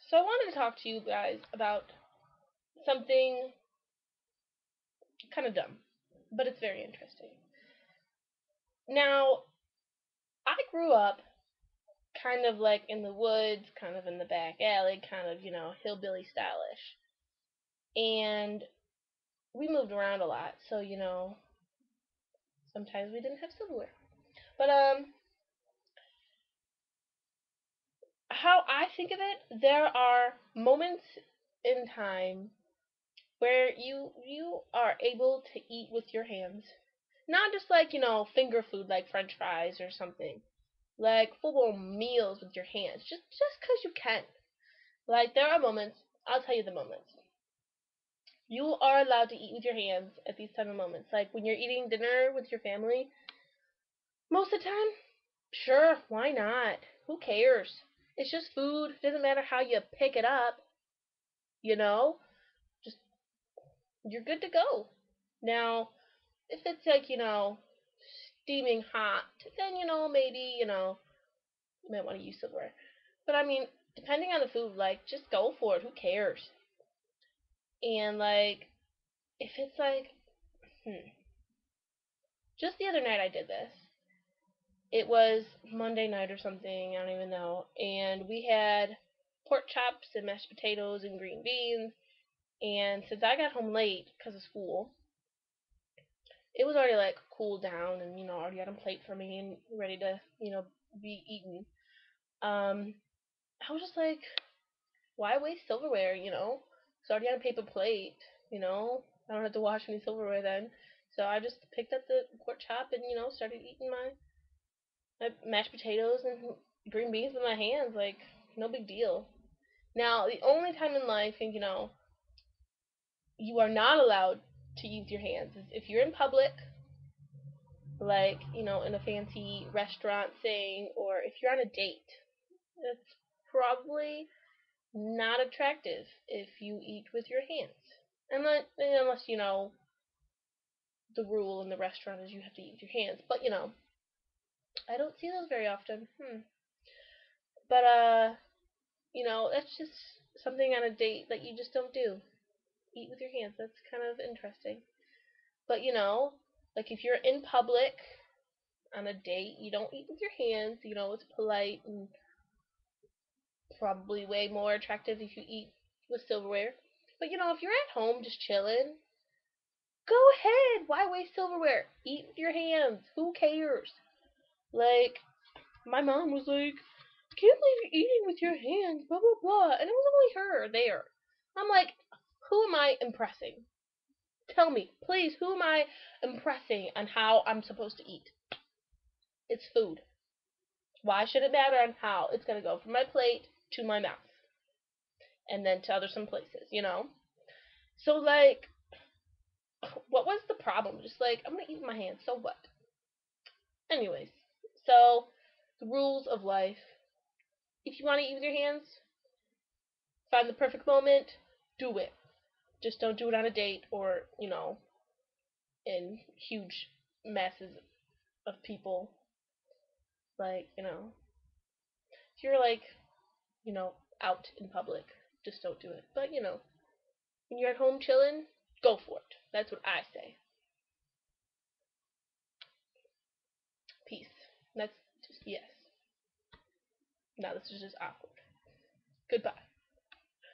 So I wanted to talk to you guys about something kind of dumb, but it's very interesting. Now, I grew up kind of like in the woods, kind of in the back alley, kind of, hillbilly stylish. And we moved around a lot, so, sometimes we didn't have silverware. But how I think of it, there are moments in time where you are able to eat with your hands. Not just like, finger food like french fries or something. Like full blown meals with your hands. Just 'cause you can. Like there are moments, I'll tell you the moments. You are allowed to eat with your hands at these type of moments. Like when you're eating dinner with your family, most of the time, sure, why not? Who cares? It's just food. It doesn't matter how you pick it up, you know? Just you're good to go. Now, if it's like, steaming hot, then maybe, you might want to use silverware. But I mean, depending on the food, like just go for it. Who cares? And like, if it's like, just the other night I did this. It was Monday night or something. I don't even know. And we had pork chops and mashed potatoes and green beans. And since I got home late because of school, it was already like cooled down and already had a plate for me and ready to be eaten. Um, I was just like, why waste silverware? It's already on a paper plate. I don't have to wash any silverware then. So I just picked up the pork chop and started eating my mashed potatoes and green beans with my hands. Like no big deal. Now the only time in life, and you are not allowed to use your hands is if you're in public, like in a fancy restaurant thing, or if you're on a date. It's probably not attractive if you eat with your hands. Unless the rule in the restaurant is you have to eat with your hands. But I don't see those very often. But that's just something on a date that you just don't do. Eat with your hands. That's kind of interesting. But like if you're in public on a date, you don't eat with your hands. It's polite and probably way more attractive if you eat with silverware. But if you're at home just chilling, go ahead. Why waste silverware? Eat with your hands. Who cares? Like, my mom was like, I can't believe you're eating with your hands, blah, blah, blah. And it was only her there. I'm like, who am I impressing? Tell me, please, who am I impressing on how I'm supposed to eat? It's food. Why should it matter on how it's going to go from my plate to my mouth? And then to other some places? So, like, what was the problem? Just like, I'm going to eat with my hands, so what? Anyways, so the rules of life. If you want to eat with your hands, find the perfect moment, do it. Just don't do it on a date or, in huge masses of people. Like, if you're like, out in public, just don't do it. But, when you're at home chilling, go for it. That's what I say. Peace. That's just yes. Now this is just awkward. Goodbye.